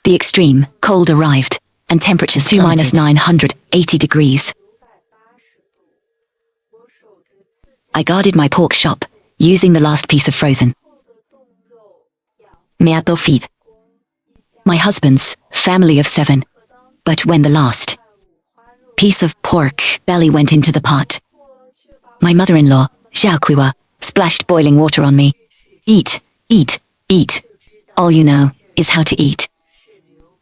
The extreme cold arrived, and temperatures to -980 degrees. I guarded my pork shop, using the last piece of frozen meat to feed my husband's family of 7. But when the last piece of pork belly went into the pot, my mother-in-law, Zhao Kuiwa, splashed boiling water on me. Eat, eat, eat. All you know is how to eat.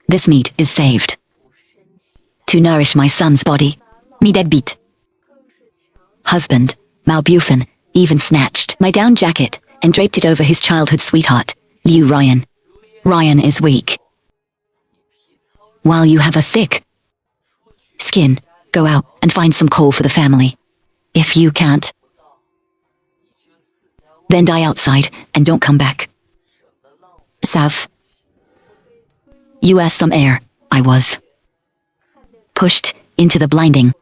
This meat is saved to nourish my son's body. Me deadbeat husband, Mao Bufan, even snatched my down jacket and draped it over his childhood sweetheart, Liu Ryan. Ryan is weak, while you have a thick skin. Go out and find some coal for the family. If you can't, then die outside and don't come back. Sav. US some air. I was pushed into the blinding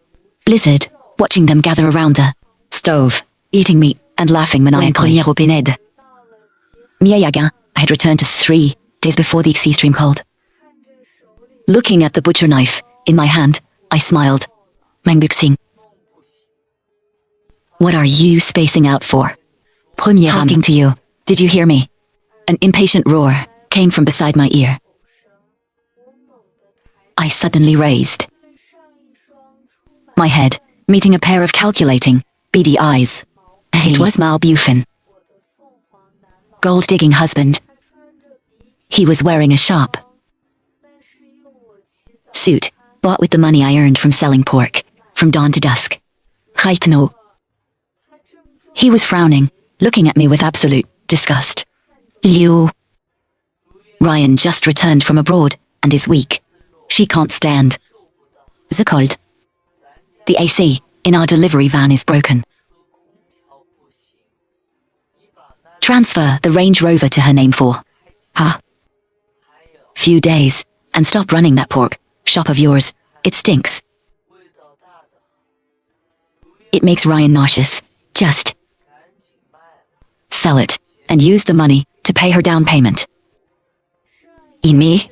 blizzard, watching them gather around the stove, eating meat and laughing maniacally. I had returned to 3 days before the extreme cold. Looking at the butcher knife in my hand, I smiled. Meng Buxing. What are you spacing out for? Talking to you. Did you hear me? An impatient roar came from beside my ear. I suddenly raised my head, meeting a pair of calculating, beady eyes. It was Mao Bufan, gold-digging husband. He was wearing a sharp suit, bought with the money I earned from selling pork, from dawn to dusk. No. He was frowning, looking at me with absolute disgust. Liu Ryan just returned from abroad, and is weak. She can't stand the cold. The AC in our delivery van is broken. Transfer the Range Rover to her name for few days, and stop running that pork shop of yours. It stinks. It makes Ryan nauseous. Just sell it, and use the money to pay her down payment. In me?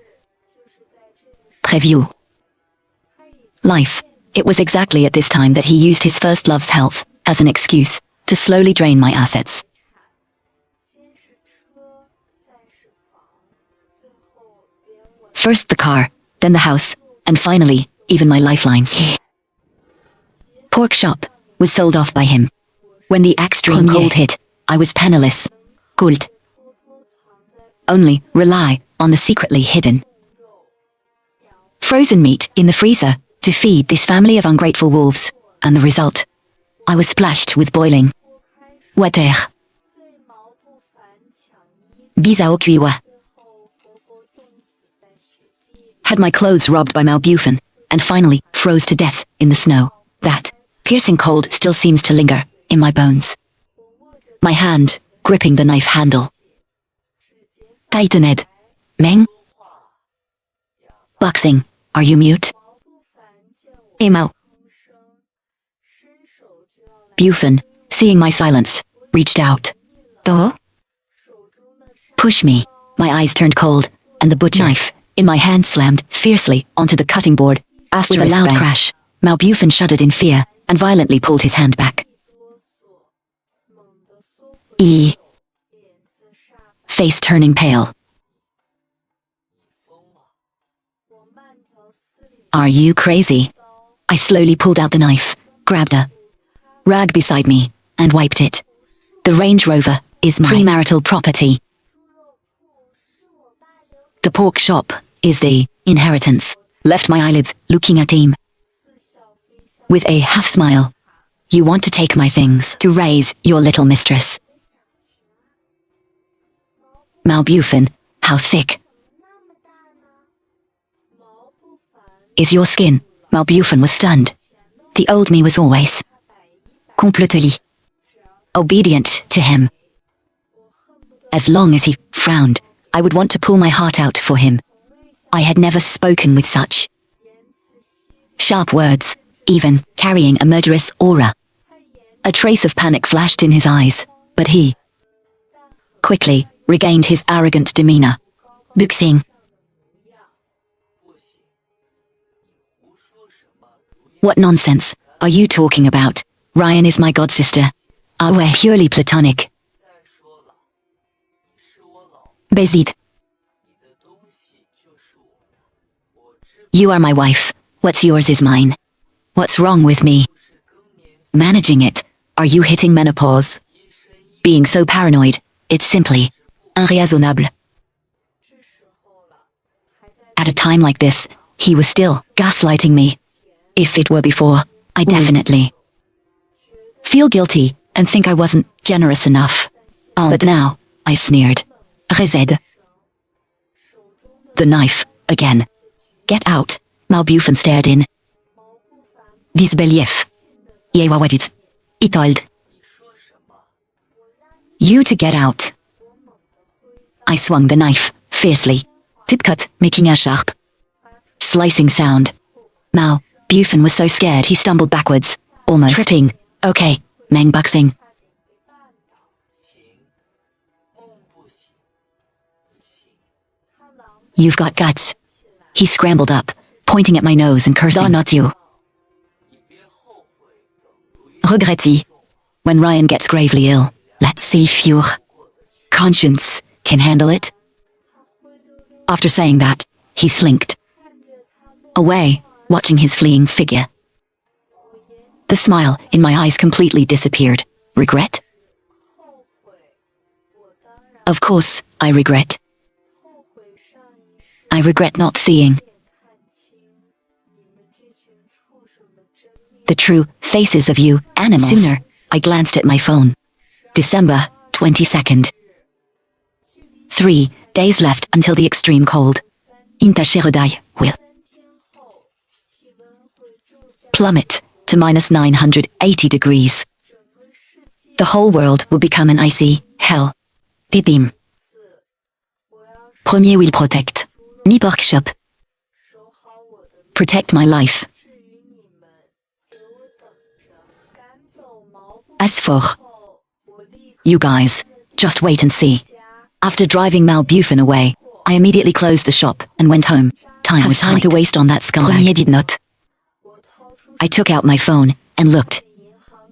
Preview. Life. It was exactly at this time that he used his first love's health as an excuse to slowly drain my assets. First the car, then the house, and finally, even my lifelines. Pork shop was sold off by him. When the extreme cold hit, I was penniless. Could only rely on the secretly hidden frozen meat in the freezer to feed this family of ungrateful wolves, and the result, I was splashed with boiling water. Bizao Kuiwa. Had my clothes robbed by Mao Bufan, and finally froze to death in the snow. That piercing cold still seems to linger in my bones. My hand gripping the knife handle. Tightened. Meng Buxing, are you mute? Mao Bufan, seeing my silence, reached out. Do? Push me. My eyes turned cold, and the butcher knife in my hand slammed fiercely onto the cutting board. With a loud crash, Mao Bufan shuddered in fear and violently pulled his hand back. Face turning pale. Are you crazy? I slowly pulled out the knife, grabbed a rag beside me, and wiped it. The Range Rover is my premarital property. The pork shop is the inheritance. Left my eyelids looking at him with a half smile. You want to take my things to raise your little mistress. Mao Bufan, how thick is your skin? Mao Bufan was stunned. The old me was always completely obedient to him. As long as he frowned, I would want to pull my heart out for him. I had never spoken with such sharp words, even carrying a murderous aura. A trace of panic flashed in his eyes, but he quickly regained his arrogant demeanor. Buxing, What nonsense are you talking about? Ryan is my godsister. We're purely platonic. Bezid. You are my wife. What's yours is mine. What's wrong with me? Managing it. Are you hitting menopause? Being so paranoid, it's simply irraisonnable. At a time like this, he was still gaslighting me. If it were before, I definitely feel guilty and think I wasn't generous enough. But now, I sneered. Rezed. The knife, again. Get out, Mao Bufan stared in. Disbelief. Yewa wedit. He told you to get out. I swung the knife, fiercely. Tip cut, making a sharp, slicing sound. Mao Bufan was so scared he stumbled backwards, almost tripping. Okay, Meng Buxing. You've got guts. He scrambled up, pointing at my nose and cursing. Not you. Regretti. When Ryan gets gravely ill, let's see if your conscience can handle it. After saying that, he slinked away, watching his fleeing figure. The smile in my eyes completely disappeared. Regret? Of course, I regret. I regret not seeing the true faces of you animals. Sooner, I glanced at my phone. December 22nd. 3 days left until the extreme cold. Intersherodai will plummet to minus 980 degrees. The whole world will become an icy hell. Didim. Premier will protect me workshop. Protect my life. As for you guys, just wait and see. After driving Mao Bufan away, I immediately closed the shop and went home. Time was time to waste on that scumbag. Premier did not. I took out my phone and looked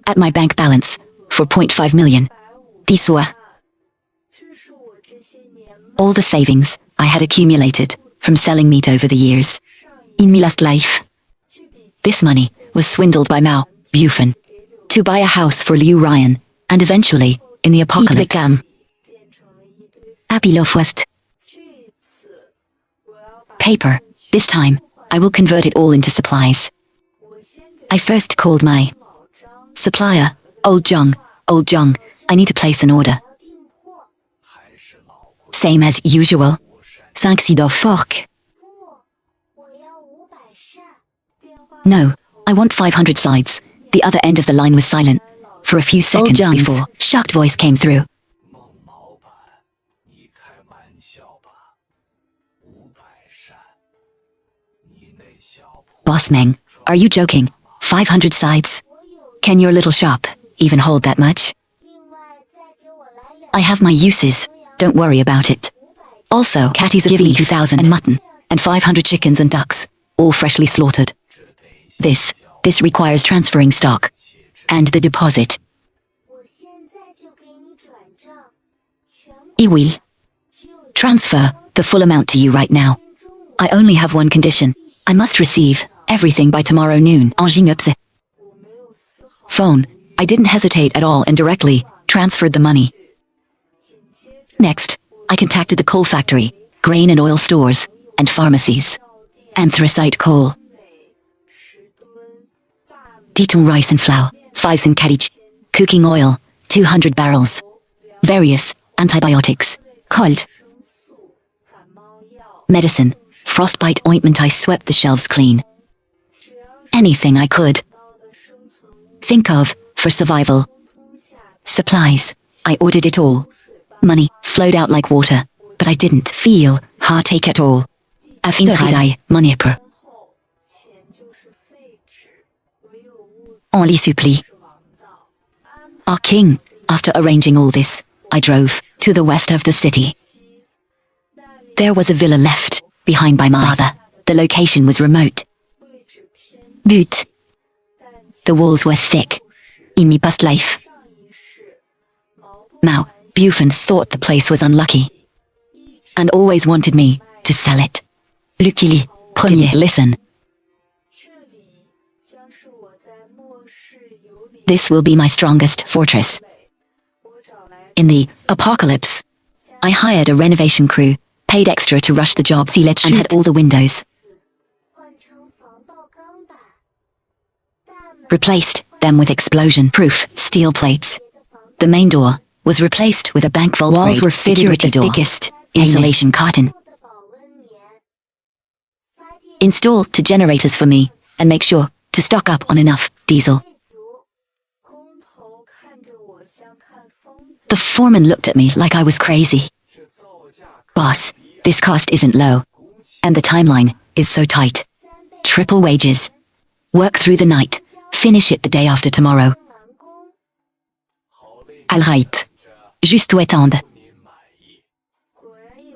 at my bank balance for 0.5 million. These were all the savings I had accumulated from selling meat over the years. In my last life, this money was swindled by Mao Bufan to buy a house for Liu Ryan, and eventually, in the apocalypse, Happy Love West. Paper. This time, I will convert it all into supplies. I first called my supplier, Old Jung, I need to place an order. Same as usual. 5 cidre fork. No, I want 500 sides. The other end of the line was silent. For a few seconds before, shocked voice came through. Boss Meng, are you joking? 500 sides? Can your little shop even hold that much? I have my uses, don't worry about it. Also, catties give me 2,000 and mutton, and 500 chickens and ducks, all freshly slaughtered. This requires transferring stock, and the deposit. I will transfer the full amount to you right now. I only have one condition. I must receive everything by tomorrow noon. Phone. I didn't hesitate at all and directly transferred the money. Next, I contacted the coal factory, grain and oil stores, and pharmacies. Anthracite coal. Diton rice and flour, 5 cent carriage. Cooking oil, 200 barrels. Various antibiotics, cold medicine, frostbite ointment. I swept the shelves clean. Anything I could think of for survival. Supplies, I ordered it all. Money flowed out like water, but I didn't feel heartache at all. After manipulative. On les supplie. Our king, after arranging all this, I drove to the west of the city. There was a villa left behind by my father. The location was remote. But The walls were thick. In my past life. Mao Bufan thought the place was unlucky and always wanted me to sell it. Luckily, didn't listen. This will be my strongest fortress. In the apocalypse, I hired a renovation crew, paid extra to rush the job, and had all the windows replaced them with explosion-proof steel plates. The main door was replaced with a bank vault. Walls were fitted with the thickest insulation cotton. Install 2 generators for me and make sure to stock up on enough diesel. The foreman looked at me like I was crazy. Boss, this cost isn't low, and the timeline is so tight. Triple wages. Work through the night. Finish it the day after tomorrow. All right. Juste attendre.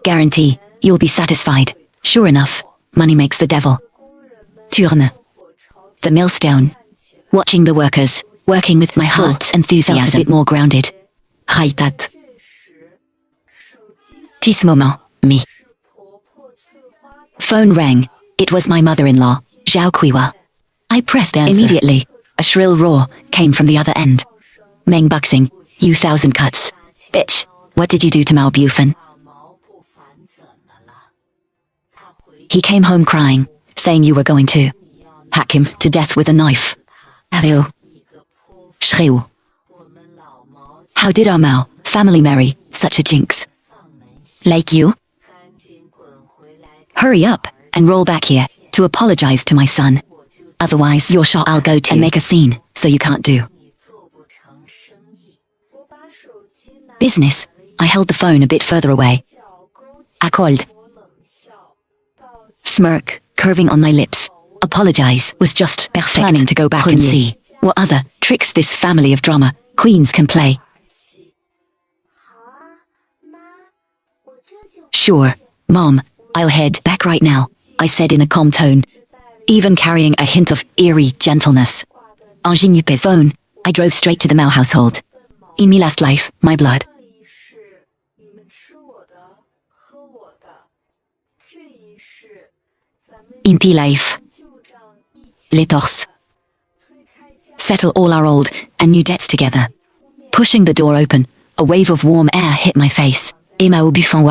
Guarantee you'll be satisfied. Sure enough, money makes the devil. Turne. The millstone. Watching the workers, working with my heart enthusiasm, felt a bit more grounded. Raitat. Tis moment, me. Phone rang. It was my mother-in-law, Zhao Kuiwa. I pressed answer. Immediately, a shrill roar came from the other end. Meng Buxing, you 1,000 cuts. Bitch, what did you do to Mao Bufan? He came home crying, saying you were going to hack him to death with a knife. Ariel. Shriu. How did our Mao family marry such a jinx? Like you? Hurry up and roll back here to apologize to my son. Otherwise, you're shot. I'll go to and make a scene, so you can't do business. I held the phone a bit further away. I called. Smirk curving on my lips. Apologize was just perfect. Planning to go back and see what other tricks this family of drama queens can play. Sure, Mom, I'll head back right now, I said in a calm tone, even carrying a hint of eerie gentleness. Ingénue's phone, I drove straight to the Mao household. In my last life, my blood. In the life. Les torses. Settle all our old and new debts together. Pushing the door open, a wave of warm air hit my face. Et Mao Bufan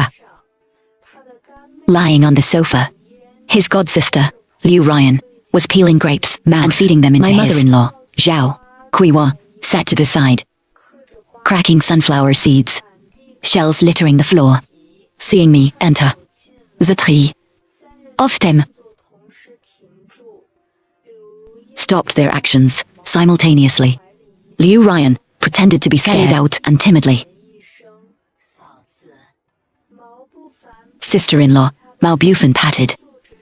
lying on the sofa. His godsister, Liu Ryan, was peeling grapes and feeding them into my mother-in-law, Zhao Kuiwa, sat to the side, cracking sunflower seeds, shells littering the floor. Seeing me enter, the three of them stopped their actions simultaneously. Liu Ryan pretended to be scared out and timidly. Sister-in-law, Mao Bufan patted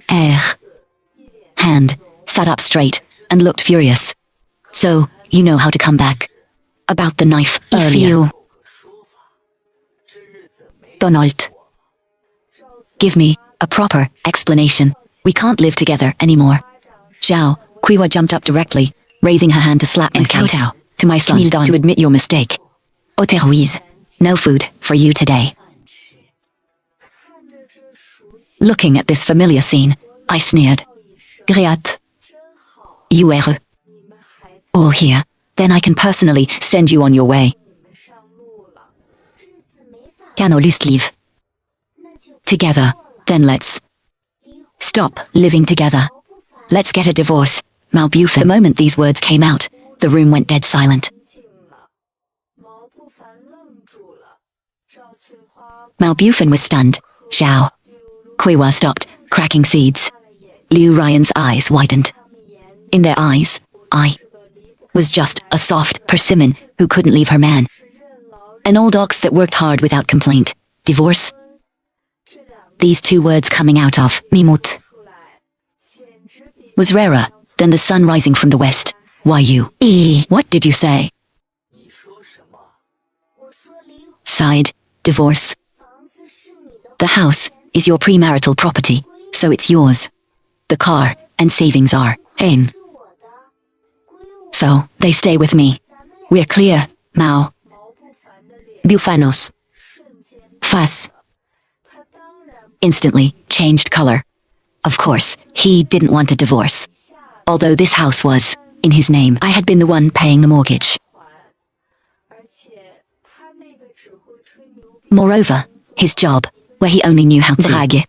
hand, sat up straight, and looked furious. So, you know how to come back. About the knife earlier. Donald. Give me a proper explanation. We can't live together anymore. Zhao Kuiwa jumped up directly, raising her hand to slap my face. To my son, to admit your mistake. Oteruiz, no food for you today. Looking at this familiar scene, I sneered. Griat. You are all here, then I can personally send you on your way. Cano leave. Together, then let's stop living together. Let's get a divorce, Mao Bufan. The moment these words came out, the room went dead silent. Mao Bufan was stunned. Zhao Kuiwa stopped, cracking seeds. Liu Ryan's eyes widened. In their eyes, I was just a soft persimmon who couldn't leave her man. An old ox that worked hard without complaint. Divorce? These 2 words coming out of Mimut was rarer than the sun rising from the west. Why you? What did you say? Sighed. Divorce. The house is your premarital property, so it's yours. The car and savings are in. So, they stay with me. We're clear, Mao. Bufanos. Face. Instantly changed color. Of course, he didn't want a divorce. Although this house was in his name, I had been the one paying the mortgage. Moreover, his job, where he only knew how to drague,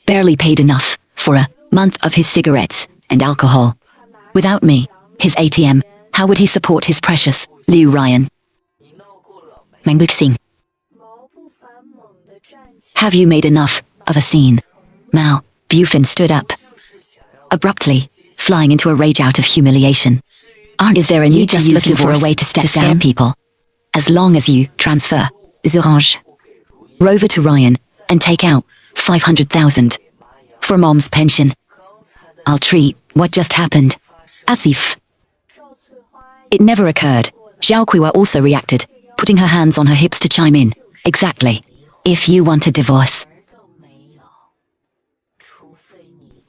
barely paid enough for a month of his cigarettes and alcohol. Without me, his ATM, how would he support his precious Liu Ryan? Meng Buxing. Have you made enough of a scene? Mao Bufan stood up, abruptly, flying into a rage out of humiliation. Is there a need just looking for a way to step down people? As long as you transfer Zorange Rover to Ryan and take out 500,000 for Mom's pension, I'll treat what just happened as if it never occurred. Zhao Kuiwa also reacted, putting her hands on her hips to chime in. Exactly. If you want a divorce.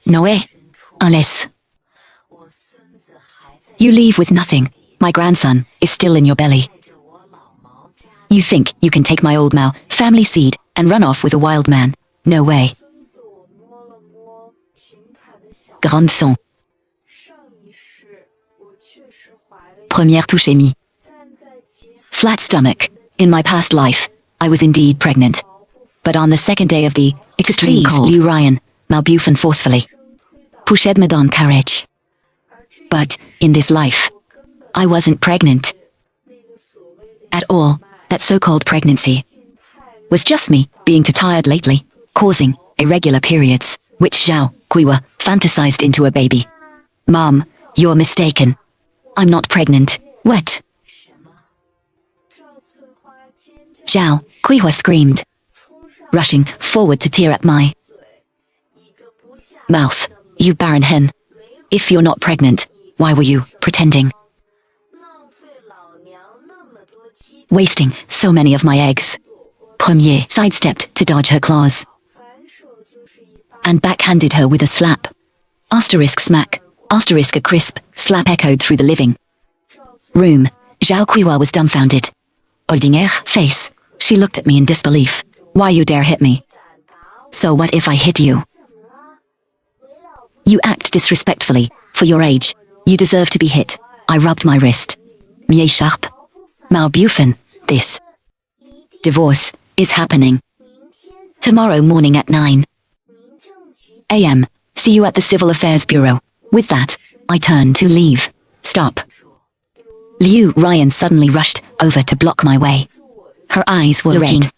No way. Unless you leave with nothing. My grandson is still in your belly. You think you can take my old Mao family seed and run off with a wild man? No way. Grande son. Première touche émise. Flat stomach. In my past life, I was indeed pregnant. But on the second day of the extreme cold, Liu Ryan, Mao Bufan forcefully pushed me down carriage. But in this life, I wasn't pregnant at all. That so-called pregnancy was just me being too tired lately, causing irregular periods, which Zhao Kuiwa fantasized into a baby. Mom, you're mistaken. I'm not pregnant. What? Zhao Kuiwa screamed, rushing forward to tear at my mouth. You barren hen. If you're not pregnant, why were you pretending? Wasting so many of my eggs. Premier sidestepped to dodge her claws and backhanded her with a slap. Asterisk smack. Asterisk a crisp slap echoed through the living room. Zhao Kuiwa was dumbfounded. Ordinaire face. She looked at me in disbelief. Why you dare hit me? So what if I hit you? You act disrespectfully. For your age, you deserve to be hit. I rubbed my wrist. Miei sharp. Mao Bufan, this divorce is happening. Tomorrow morning at 9 a.m. See you at the Civil Affairs Bureau. With that, I turned to leave. Stop. Liu Ryan suddenly rushed over to block my way. Her eyes were red.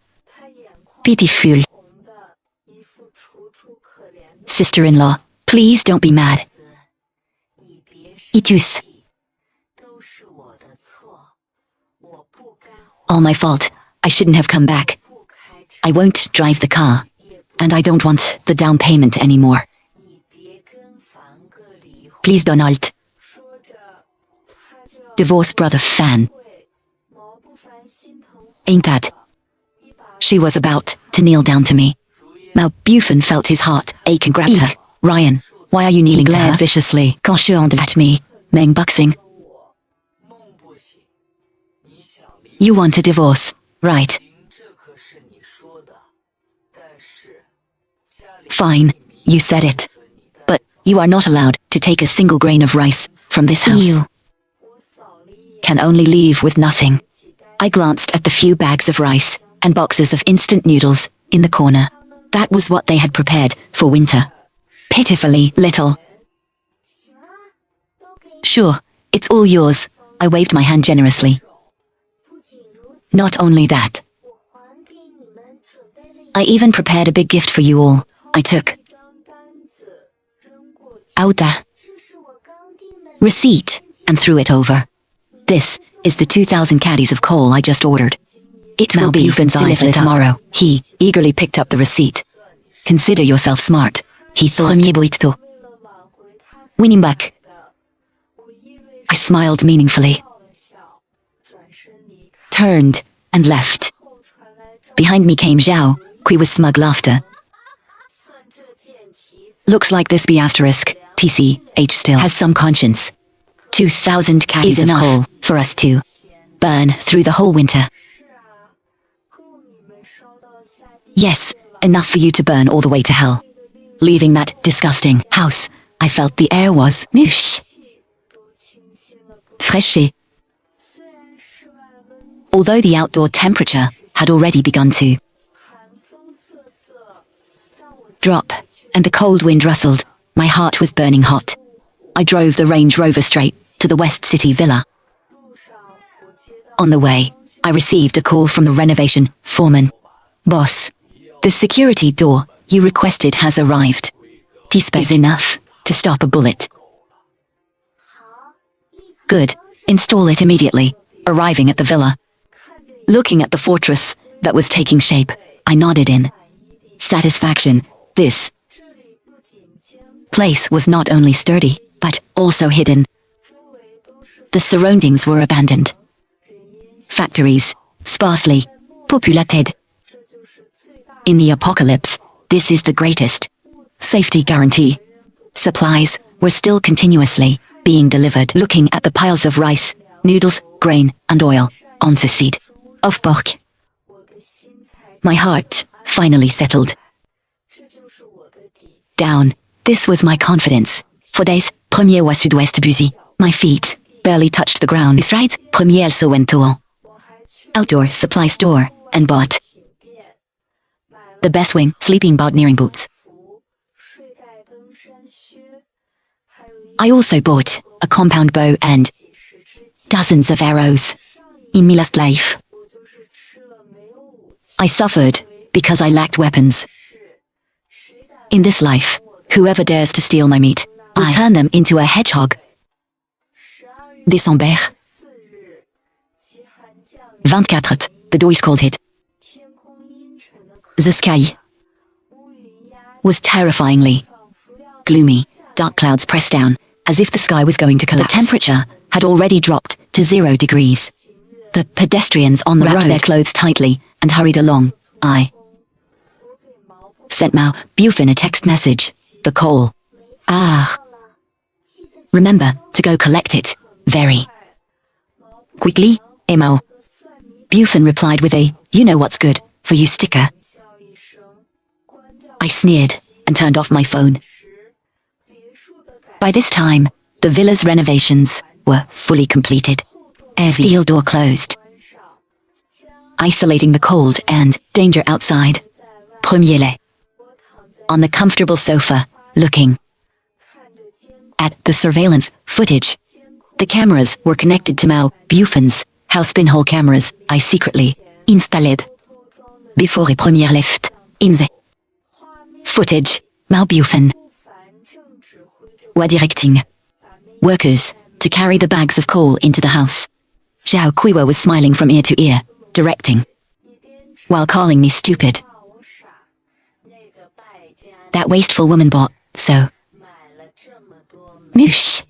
Pitiful. Sister-in-law, please don't be mad. Itus. All my fault. I shouldn't have come back. I won't drive the car. And I don't want the down payment anymore. Please, Donald. Divorce brother fan. Ain't that? She was about to kneel down to me. Mao Bufan felt his heart ache and grabbed her. Ryan, why are you kneeling to her? Viciously, at me. Meng Buxing. You want a divorce, right? Fine, you said it. But you are not allowed to take a single grain of rice from this house. You can only leave with nothing. I glanced at the few bags of rice and boxes of instant noodles in the corner. That was what they had prepared for winter. Pitifully little. Sure, it's all yours. I waved my hand generously. Not only that, I even prepared a big gift for you all. I took out the receipt and threw it over. This is the 2,000 caddies of coal I just ordered. It will be delivered tomorrow. He eagerly picked up the receipt. Consider yourself smart, he thought. Winning back. I smiled meaningfully, turned, and left. Behind me came Zhao Kuiwa's smug laughter. Looks like this B***TCH still has some conscience. 2,000 caddies is enough coal for us to burn through the whole winter. Yes, enough for you to burn all the way to hell. Leaving that disgusting house, I felt the air was mush. Fraîche. Although the outdoor temperature had already begun to drop, and the cold wind rustled, my heart was burning hot. I drove the Range Rover straight to the West City villa. On the way, I received a call from the renovation foreman. Boss, the security door you requested has arrived. This is enough to stop a bullet. Good, install it immediately. Arriving at the villa, looking at the fortress that was taking shape, I nodded in satisfaction. This place was not only sturdy, but also hidden. The surroundings were abandoned. Factories, sparsely populated. In the apocalypse, this is the greatest safety guarantee. Supplies were still continuously being delivered. Looking at the piles of rice, noodles, grain, and oil on the seat of pork, my heart finally settled down. This was my confidence. For days, premier wa sud-ouest busy. My feet barely touched the ground. This right, premier also went to outdoor supply store and bought the best wing sleeping mountaineering boots. I also bought a compound bow and dozens of arrows. In my last life, I suffered because I lacked weapons. In this life, whoever dares to steal my meat, I'll turn them into a hedgehog. Décembre 24, the Dois called it. The sky was terrifyingly gloomy, dark clouds pressed down, as if the sky was going to collapse. The temperature had already dropped to 0 degrees. The pedestrians on the road wrapped their clothes tightly and hurried along. I sent Mao Bufan a text message. The coal. Remember to go collect it. Very quickly, Mao Bufan replied with a "you know what's good for you" sticker. I sneered and turned off my phone. By this time, the villa's renovations were fully completed. Every steel door closed, isolating the cold and danger outside. Premierle. On the comfortable sofa, looking at the surveillance footage. The cameras were connected to Mao Bufan's house pinhole cameras I secretly installed before a premiere left. In the footage, Mao Bufan were directing workers to carry the bags of coal into the house. Zhao Kuiwa was smiling from ear to ear, directing, while calling me stupid. That wasteful woman bought so much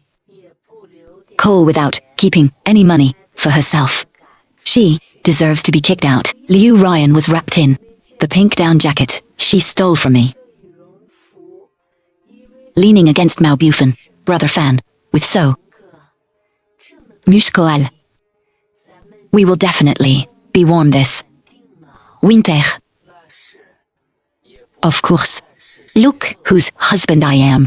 coal without keeping any money for herself. She deserves to be kicked out. Liu Ryan was wrapped in the pink down jacket she stole from me. Leaning against Mao Bufan, brother Fan, with so much coal. We will definitely be warm this winter. Of course. Look whose husband I am.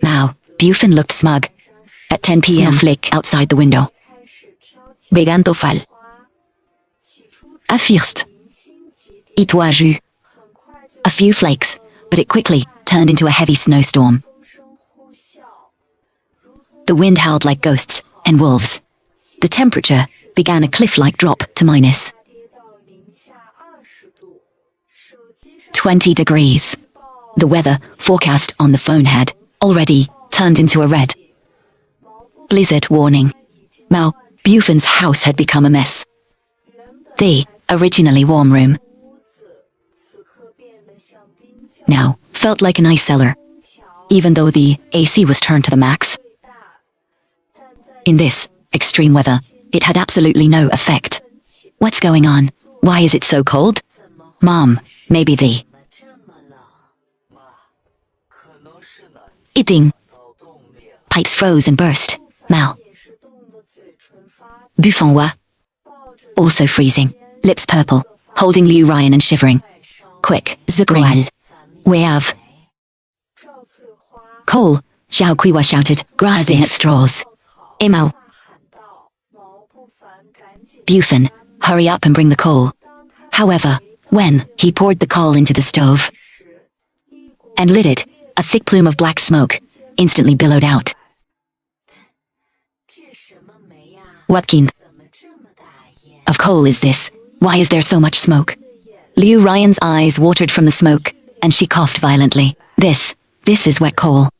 Mao Bufan looked smug. At 10 p.m. flick outside the window began to fall. At first, it was a few flakes, but it quickly turned into a heavy snowstorm. The wind howled like ghosts and wolves. The temperature began a cliff-like drop to minus 20 degrees. The weather forecast on the phone had already turned into a red blizzard warning. Mao Bufan's house had become a mess. The originally warm room now felt like an ice cellar, even though the AC was turned to the max. In this extreme weather, it had absolutely no effect. What's going on? Why is it so cold? Mom, maybe the eating pipes froze and burst. Mao Bufan also freezing, lips purple, holding Liu Ryan and shivering. Quick, Zugual. We have coal, Zhao Kuiwa shouted, grasping at straws. Mao Bufan, hurry up and bring the coal. However, when he poured the coal into the stove and lit it, a thick plume of black smoke instantly billowed out. What kind of coal is this? Why is there so much smoke? Liu Ryan's eyes watered from the smoke, and she coughed violently. This is wet coal.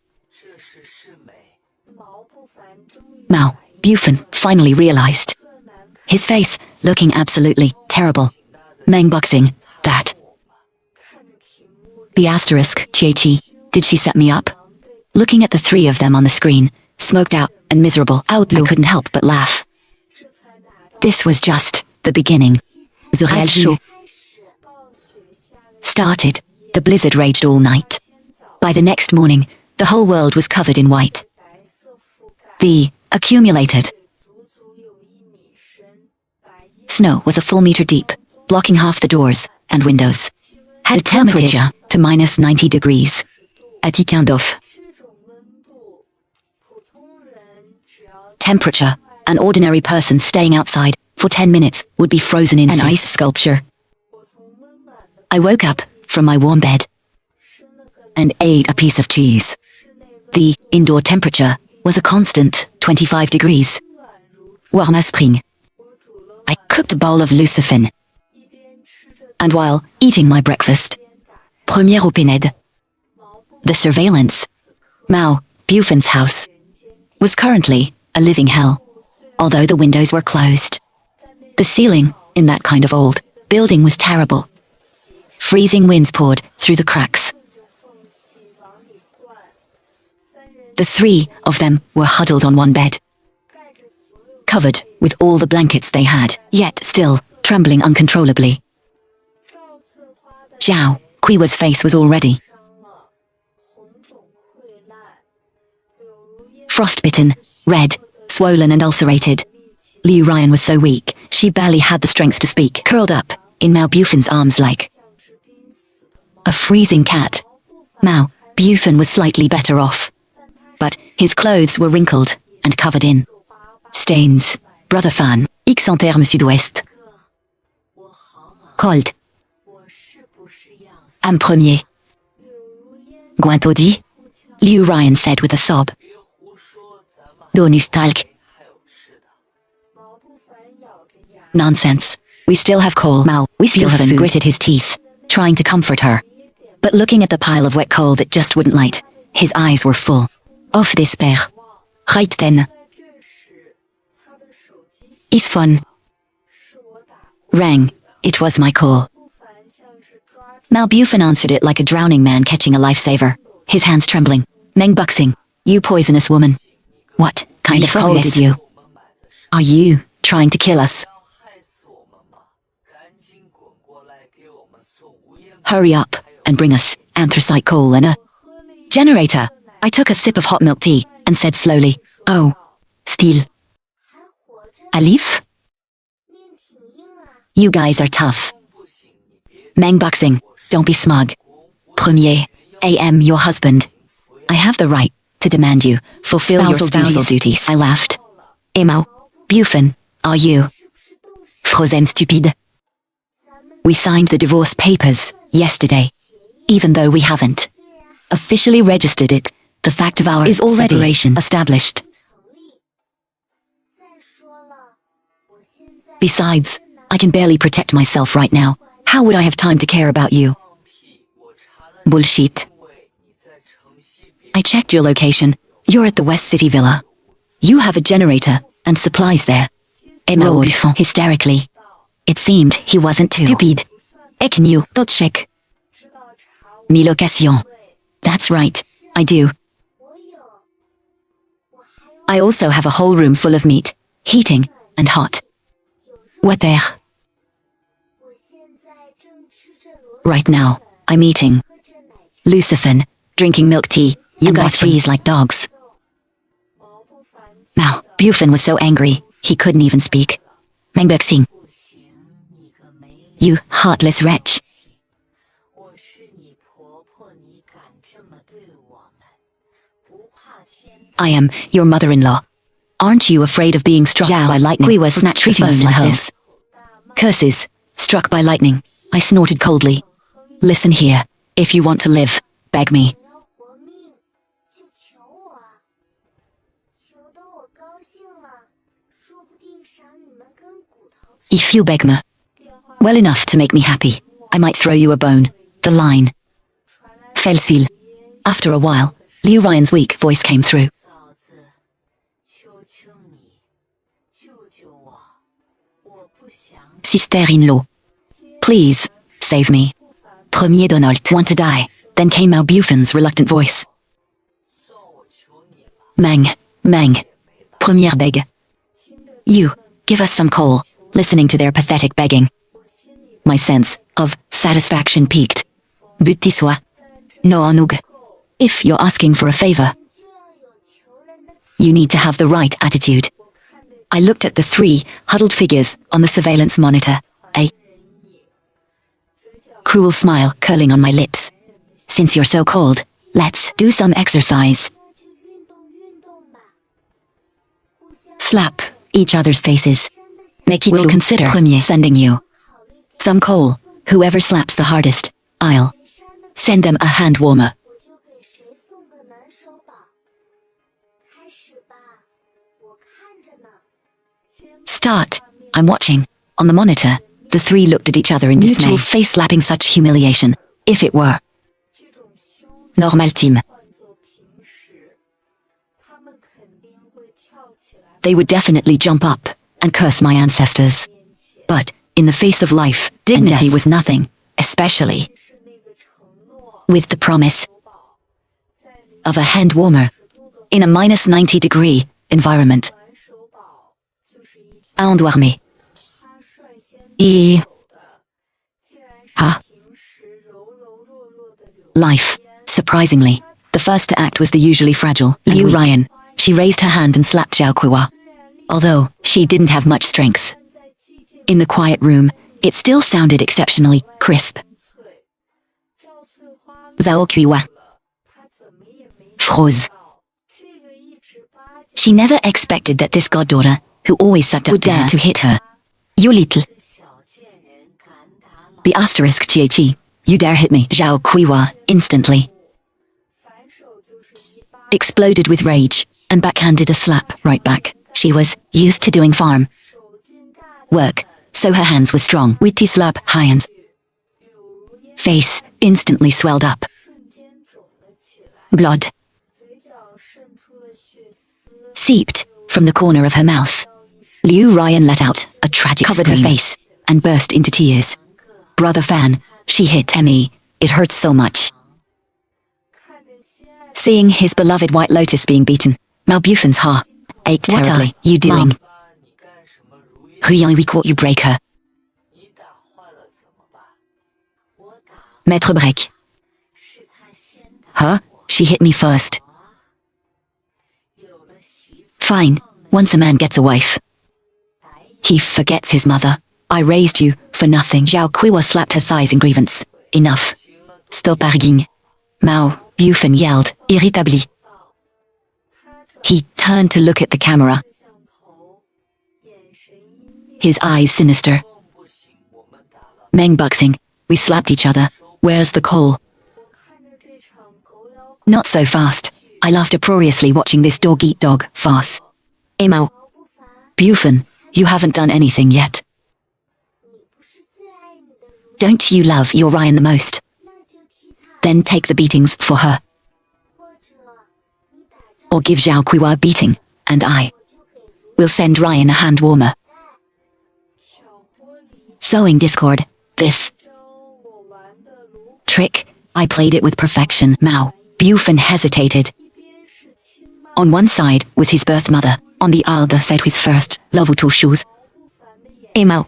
Mao Bufan finally realized. His face looking absolutely terrible. Meng Buxing, that. B***, did she set me up? Looking at the three of them on the screen, smoked out and miserable, I couldn't help but laugh. This was just the beginning. Started. The blizzard raged all night. By the next morning, the whole world was covered in white. The accumulated snow was a full meter deep, blocking half the doors and windows. Had the temperature to minus 90 degrees. Temperature, an ordinary person staying outside for 10 minutes would be frozen into an ice sculpture. I woke up from my warm bed and ate a piece of cheese. The indoor temperature was a constant 25 degrees. Warm as spring. I cooked a bowl of lucifin. And while eating my breakfast, première opined, the surveillance, Mao Bufan's house, was currently a living hell, although the windows were closed. The ceiling in that kind of old building was terrible. Freezing winds poured through the cracks. The three of them were huddled on one bed, covered with all the blankets they had, yet still trembling uncontrollably. Zhao Kuiwa's face was already frostbitten, red, swollen and ulcerated. Liu Ryan was so weak, she barely had the strength to speak, curled up in Mao Bufan's arms like a freezing cat. Mao Bufan was slightly better off, but his clothes were wrinkled and covered in stains. Brother Fan, X en terme sud-ouest. Cold. En premier. Guintaudy? Liu Ryan said with a sob. Donustalk. Nonsense. We still have coal. Mao, we still have food. Gritted his teeth, trying to comfort her. But looking at the pile of wet coal that just wouldn't light, his eyes were full of despair. Right then. His phone rang. It was my call. Mao Bufan answered it like a drowning man catching a lifesaver, his hands trembling. Meng Buxing, you poisonous woman. What kind of coal did you? Are you trying to kill us? Hurry up and bring us anthracite coal and a generator. I took a sip of hot milk tea and said slowly, oh, still alive? You guys are tough. Meng Buxing, don't be smug. Premier, I am your husband. I have the right to demand you fulfill your spousal duties. I laughed. Mao Bufan, are you frozen stupid? We signed the divorce papers yesterday, even though we haven't officially registered it. The fact of our separation established. Besides, I can barely protect myself right now. How would I have time to care about you? Bullshit. I checked your location. You're at the West City Villa. You have a generator and supplies there. Mao Bufan hysterically. It seemed he wasn't too stupid. Can you check mi location? That's right, I do. I also have a whole room full of meat, heating, and hot water. Right now, I'm eating lucifin, drinking milk tea. You guys freeze like dogs. Mao Bufan was so angry, he couldn't even speak. Meng Buxing, you heartless wretch. I am your mother-in-law. Aren't you afraid of being struck by lightning? We were snatched treating us like this. Curses. Struck by lightning. I snorted coldly. Listen here. If you want to live, beg me. If you beg me well enough to make me happy, I might throw you a bone. The line fell seal. After a while, Liu Ryan's weak voice came through. Sister-in-law, please, save me. Premier Donald want to die. Then came Mao Bufan's reluctant voice. Meng, Premier beg. You, give us some coal. Listening to their pathetic begging, my sense of satisfaction peaked. But this way, no anug. If you're asking for a favor, you need to have the right attitude. I looked at the three huddled figures on the surveillance monitor, a cruel smile curling on my lips. Since you're so cold, let's do some exercise. Slap each other's faces. We'll consider Premier sending you some coal. Whoever slaps the hardest, I'll send them a hand warmer. Start. I'm watching. On the monitor, the three looked at each other in dismay. Mutual face-slapping such humiliation. If it were normal team, they would definitely jump up and curse my ancestors. But, in the face of life, dignity was nothing, especially with the promise of a hand warmer in a minus 90-degree environment. Endormi. Life, surprisingly. The first to act was the usually fragile Liu Ryan. She raised her hand and slapped Zhao Kuiwa. Although she didn't have much strength. In the quiet room, it still sounded exceptionally crisp. Zhao Kuiwa froze. She never expected that this goddaughter, who always sucked up, would dare to hit her. You little B****, you dare hit me. Zhao Kuiwa instantly exploded with rage and backhanded a slap right back. She was used to doing farm work, so her hands were strong. Witty slap, hands. Face instantly swelled up. Blood seeped from the corner of her mouth. Liu Ryan let out a tragic scream, covered her face, and burst into tears. Brother Fan, she hit Emmy. It hurts so much. Seeing his beloved White Lotus being beaten, Mao Bufan's heart ached terribly. What are you doing? Rien we caught you break her. Maître break. Her? She hit me first. Fine, once a man gets a wife, he forgets his mother. I raised you for nothing. Zhao Kuiwa slapped her thighs in grievance. Enough. Stop arguing. Mao Bufan yelled, irritably. He turned to look at the camera. His eyes sinister. Meng Buxing, we slapped each other. Where's the coal? Not so fast. I laughed uproariously watching this dog-eat-dog farce. Mao Bufan, you haven't done anything yet. Don't you love your Ryan the most? Then take the beatings for her. Or give Zhao Kuiwa a beating, and I will send Ryan a hand warmer. Sowing discord, this trick, I played it with perfection. Mao Bufan hesitated. On one side was his birth mother, on the other side his first love of shoes. Mao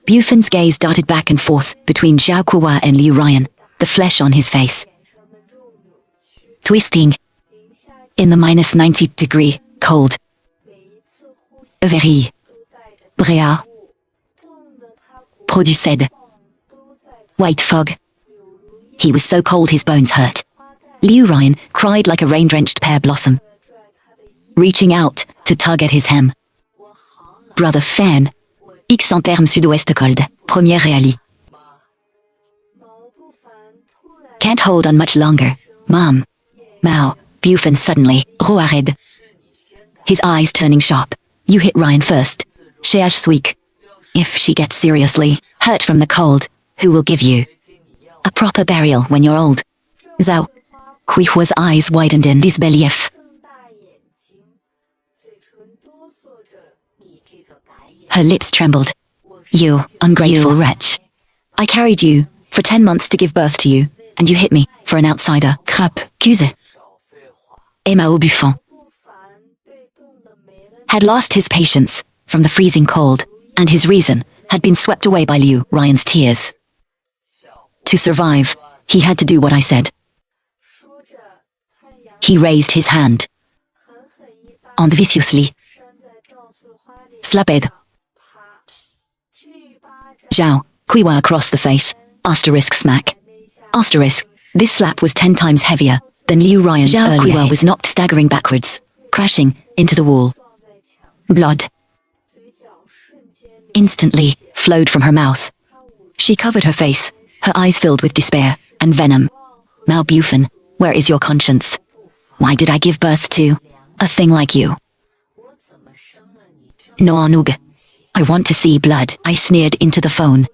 Bufan's gaze darted back and forth between Zhao Kuiwa and Liu Ryan, the flesh on his face twisting in the minus 90-degree cold. Very. Betrayal. Produced. White fog. He was so cold his bones hurt. Liu Ryan cried like a rain-drenched pear blossom, reaching out to tug at his hem. Brother Fan. X en termes sud-ouest cold. Première réali. Can't hold on much longer, Mom. Mao Bufan suddenly, roared. His eyes turning sharp. You hit Ryan first. Sheash Sweek. If she gets seriously hurt from the cold, who will give you a proper burial when you're old? Zhao Kuihua's eyes widened in disbelief. Her lips trembled. You ungrateful wretch. I carried you for 10 months to give birth to you, and you hit me for an outsider. Crap, cuse. Et Mao Bufan had lost his patience from the freezing cold, and his reason had been swept away by Liu Ryan's tears. To survive, he had to do what I said. He raised his hand. And viciously slapped Zhao Kuihua across the face. Asterisk smack. Asterisk. This slap was 10 times heavier than Liu Ryan's earlier. Zhao Kuihua was knocked staggering backwards, crashing into the wall. Blood instantly flowed from her mouth. She covered her face, her eyes filled with despair and venom. Mao Bufan, where is your conscience? Why did I give birth to a thing like you? No Anug. I want to see blood, I sneered into the phone.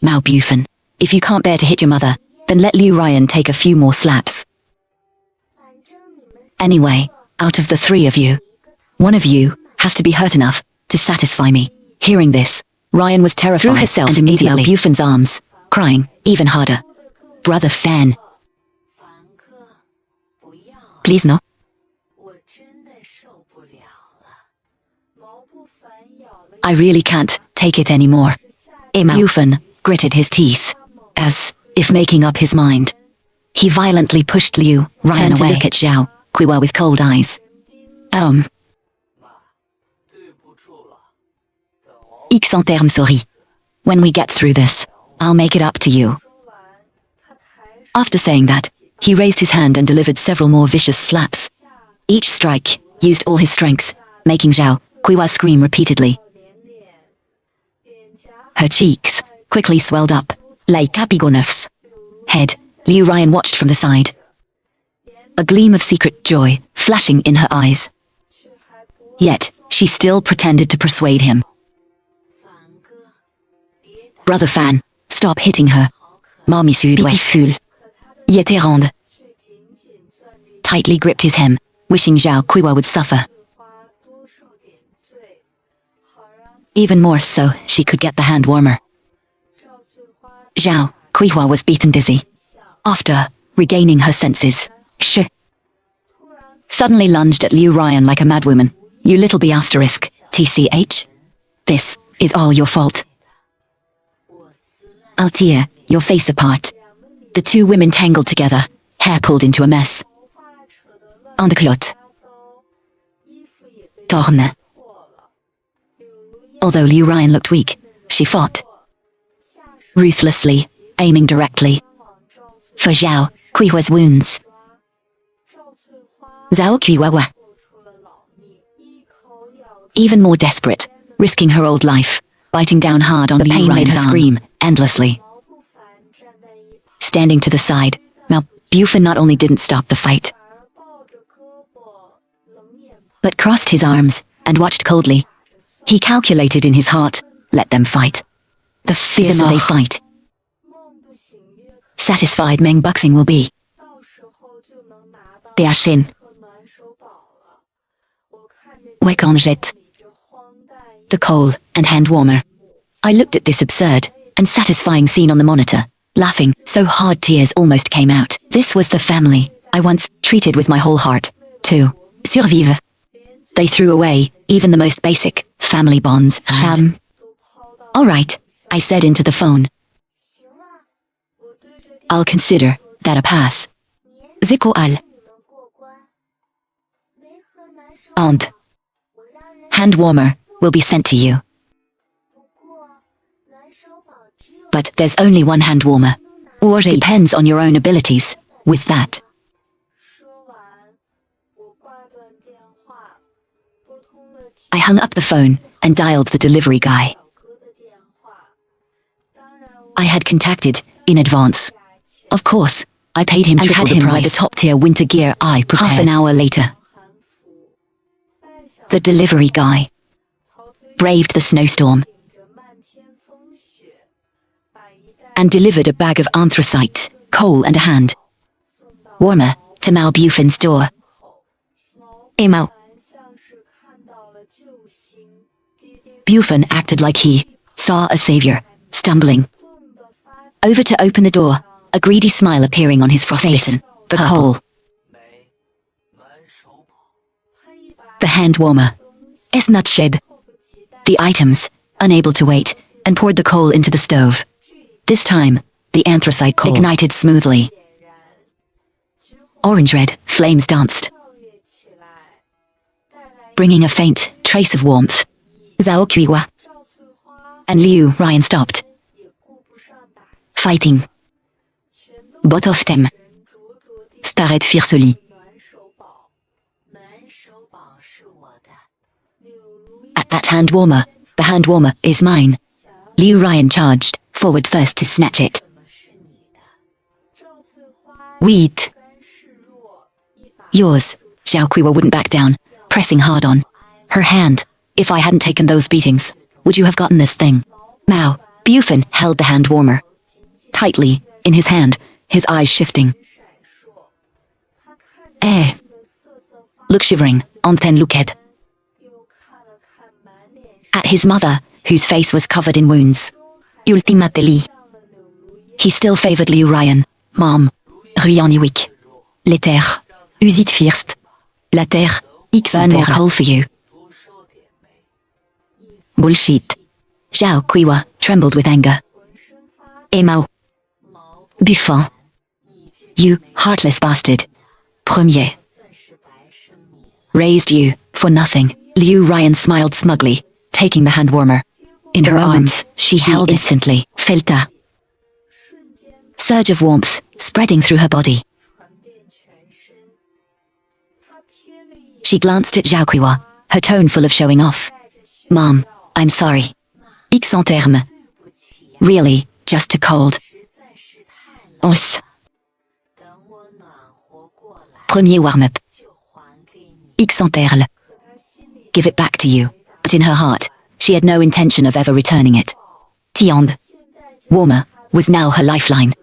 Mao Bufan, if you can't bear to hit your mother, then let Liu Ryan take a few more slaps. Anyway, out of the 3 of you, one of you has to be hurt enough to satisfy me. Hearing this, Ryan was terrified, threw herself and immediately into Mao Bufan's arms, crying even harder. Brother Fan. Please no. I really can't take it anymore. Mao Bufan gritted his teeth, as if making up his mind. He violently pushed Liu Ryan away to look at Zhao Kuihua with cold eyes. X en termes sorry. When we get through this, I'll make it up to you. After saying that, he raised his hand and delivered several more vicious slaps. Each strike used all his strength, making Zhao Kuihua scream repeatedly. Her cheeks quickly swelled up, like Capigonef's head. Liu Ryan watched from the side, a gleam of secret joy flashing in her eyes. Yet, she still pretended to persuade him. Brother Fan, stop hitting her. Mommy beautiful. Yet errand. Tightly gripped his hem, wishing Zhao Kuihua would suffer. Even more so, she could get the hand warmer. Zhao Kuihua was beaten dizzy. After regaining her senses, she suddenly lunged at Liu Ryan like a madwoman. You little b****, TCH? This is all your fault. I'll tear your face apart. The 2 women tangled together, hair pulled into a mess. Undercloth. Torne. Although Liu Ryan looked weak, she fought ruthlessly, aiming directly for Zhao Kuihua's wounds. Zhao Kuihua, even more desperate, risking her old life, biting down hard on the pain made her scream endlessly. Standing to the side, Mao Bufan not only didn't stop the fight, but crossed his arms and watched coldly. He calculated in his heart, let them fight. The fiercer they fight, satisfied Meng Buxing will be. Shin. Wekanjet. The coal and hand warmer. I looked at this absurd and satisfying scene on the monitor, laughing so hard tears almost came out. This was the family I once treated with my whole heart. To survive. They threw away even the most basic family bonds. All right, I said into the phone. I'll consider that a pass. Ziko al. And hand warmer will be sent to you. But there's only one hand warmer. Or it depends on your own abilities. With that, I hung up the phone and dialed the delivery guy. I had contacted in advance. Of course, I paid him and had him buy the top-tier winter gear I prepared. Half an hour later, the delivery guy braved the snowstorm and delivered a bag of anthracite, coal and a hand warmer to Mao Bufan's door. Mao Bufan acted like he saw a savior, stumbling over to open the door, a greedy smile appearing on his frostbitten, the coal. The hand warmer is not shed. The items, unable to wait, and poured the coal into the stove. This time, the anthracite coal ignited smoothly. Orange-red flames danced, bringing a faint trace of warmth. Zhao Kuiwa and Liu Ryan stopped fighting. Both of them stared fiercely. At that hand warmer, the hand warmer is mine. Liu Ryan charged forward first to snatch it. Wait. Yours. Zhao Kuiwa wouldn't back down, pressing hard on her hand. If I hadn't taken those beatings, would you have gotten this thing? Mao Bufan held the hand warmer tightly in his hand, his eyes shifting. Look shivering, Anten looked at his mother, whose face was covered in wounds. Ultimately, he still favored Liu Ryan. Mom, Ruyaniwik. Les terres, usit first. La terre, burn more coal for you. Bullshit. Zhao Kuiwa trembled with anger. Mao Bufan, you heartless bastard. Premier raised you for nothing. Liu Ryan smiled smugly, taking the hand warmer. In her arms, she held instantly. Felt a surge of warmth spreading through her body. She glanced at Zhao Kuiwa, her tone full of showing off. Mom, I'm sorry. Sans terme. Really, just too cold. Os. Premier warm-up. Sans terme. Give it back to you. But in her heart, she had no intention of ever returning it. Tiand. Warmer was now her lifeline.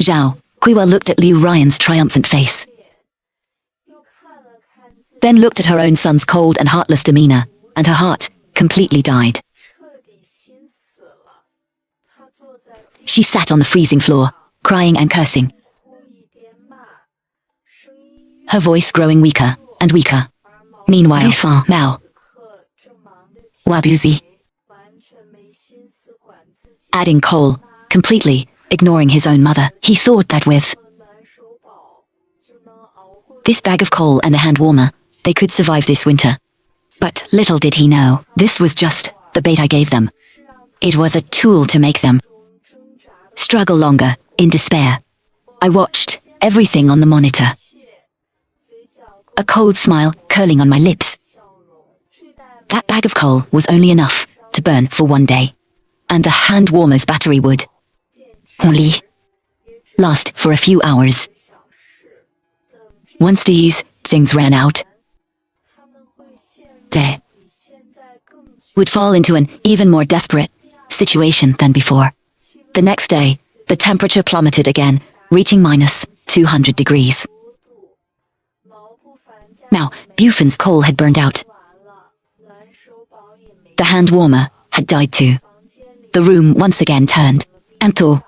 Zhao Kuiwa looked at Liu Ryan's triumphant face, then looked at her own son's cold and heartless demeanor, and her heart completely died. She sat on the freezing floor, crying and cursing, her voice growing weaker and weaker. Meanwhile, Mao Wabuzi, adding coal, completely ignoring his own mother. He thought that with this bag of coal and a hand warmer, they could survive this winter. But little did he know, this was just the bait I gave them. It was a tool to make them struggle longer, in despair. I watched everything on the monitor, a cold smile curling on my lips. That bag of coal was only enough to burn for one day, and the hand warmer's battery would only last for a few hours. Once these things ran out, they would fall into an even more desperate situation than before. The next day, the temperature plummeted again, reaching minus 200 degrees. Mao Bufan's coal had burned out. The hand warmer had died too. The room once again turned. Anto.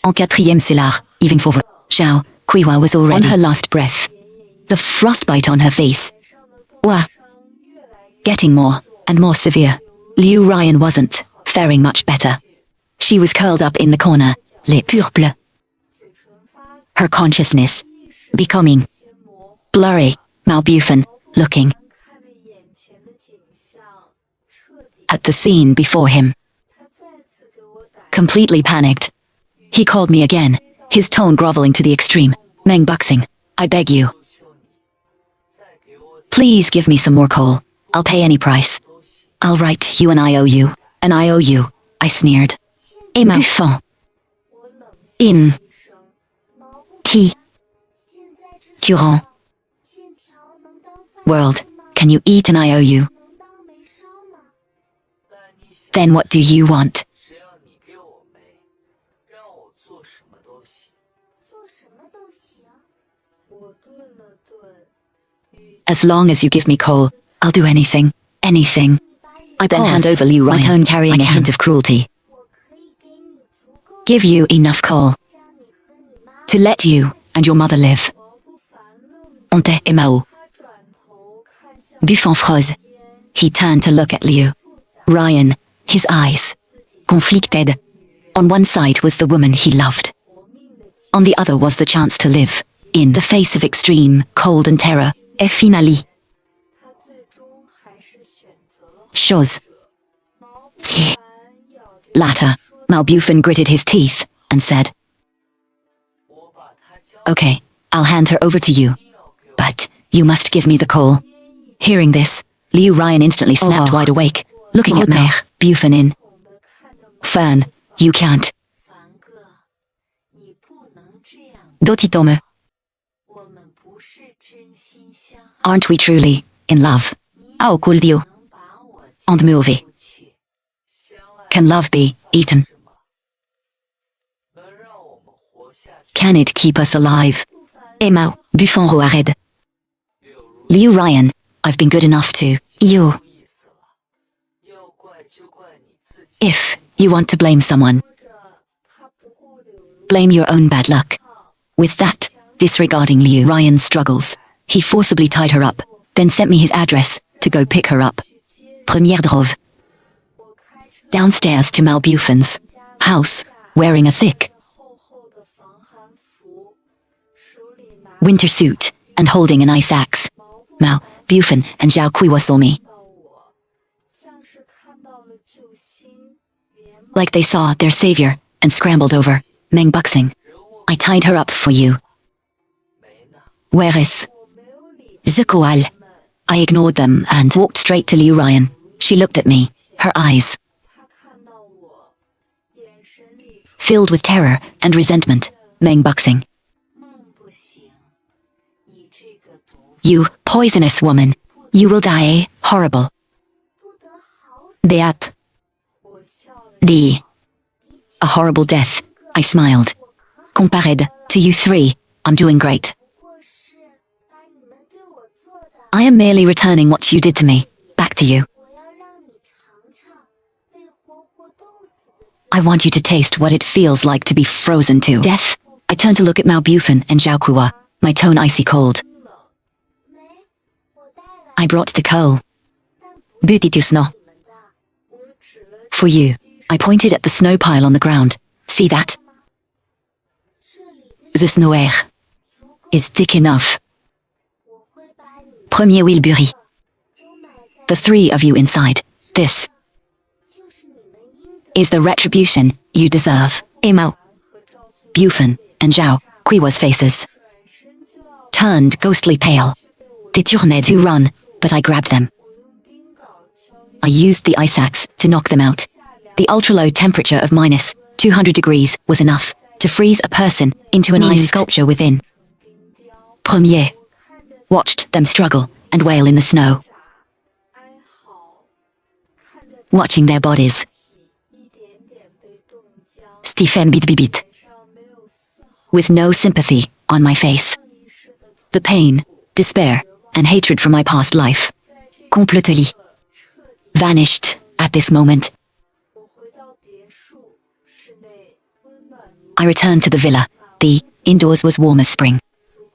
En quatrième cellar, even for Zhao Kuiwa was already on her last breath. The frostbite on her face were getting more and more severe. Liu Ryan wasn't faring much better. She was curled up in the corner, lips purple. Her consciousness becoming blurry. Mao Bufan, looking at the scene before him, completely panicked. He called me again, his tone groveling to the extreme. Meng Buxing, I beg you. Please give me some more coal. I'll pay any price. I'll write you an IOU. An IOU, I sneered. Et Mao Bufan. In. T. Courant. World, can you eat an IOU? Then what do you want? As long as you give me coal, I'll do anything. Anything. I then hand over Liu Ryan, my tone carrying a hint of cruelty. Give you enough coal to let you and your mother live. Honte et Mao Bufan froze. He turned to look at Liu Ryan, his eyes conflicted. On one side was the woman he loved. On the other was the chance to live, in the face of extreme cold and terror. Et finally, chose. Latter, Mao Bufan gritted his teeth and said, Okay, I'll hand her over to you. But you must give me the coal. Hearing this, Liu Ryan instantly snapped wide awake, looking at Mao Bufan in. Fern, you can't. Dotitome. Aren't we truly in love? How could you? On the movie. Can love be eaten? Can it keep us alive? Et Mao Bufan roared. Liu Ryan, I've been good enough to you. If you want to blame someone, blame your own bad luck. With that, disregarding Liu Ryan's struggles, he forcibly tied her up, then sent me his address to go pick her up. Première drove downstairs to Mao Bufan's house, wearing a thick winter suit and holding an ice axe. Mao Bufan and Zhao Kuiwa saw me like they saw their savior and scrambled over. Meng Buxing, I tied her up for you. Where is the koal? I ignored them and walked straight to Liu Ryan. She looked at me, her eyes filled with terror and resentment. Meng Buxing, you poisonous woman. You will die horrible. That. A horrible death. I smiled. Compared to you three, I'm doing great. I am merely returning what you did to me, back to you. I want you to taste what it feels like to be frozen to death. I turned to look at Mao Bufan and Zhao Kuiwa, my tone icy cold. I brought the coal. Buti snow. For you. I pointed at the snow pile on the ground. See that? The snow air is thick enough. Premier Wilbury. The three of you inside. This is the retribution you deserve. Mao Bufan and Zhao Kuiwa's faces turned ghostly pale. They turned to run, but I grabbed them. I used the ice axe to knock them out. The ultra-low temperature of minus 200 degrees was enough to freeze a person into an ice sculpture within. Premier watched them struggle and wail in the snow, watching their bodies stiffen bit, with no sympathy on my face. The pain, despair, and hatred for my past life completely vanished at this moment. I returned to the villa. The indoors was warm as spring.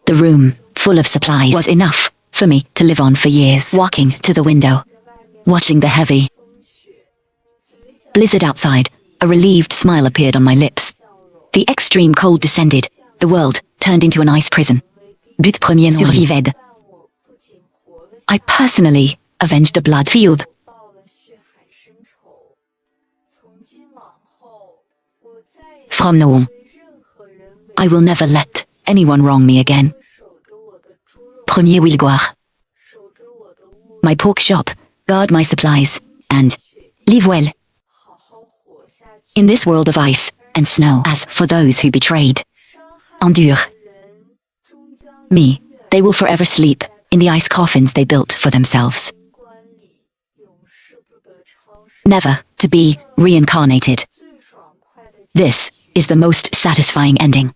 The room, full of supplies, was enough for me to live on for years. Walking to the window, watching the heavy blizzard outside, A relieved smile appeared on my lips. The extreme cold descended. The world turned into an ice prison. But premier survived. I personally avenged a blood field. From now on, I will never let anyone wrong me again. Premier Wilgoire. My pork shop, guard my supplies, and live well. In this world of ice and snow, as for those who betrayed, endure me, they will forever sleep in the ice coffins they built for themselves. Never to be reincarnated. This is the most satisfying ending.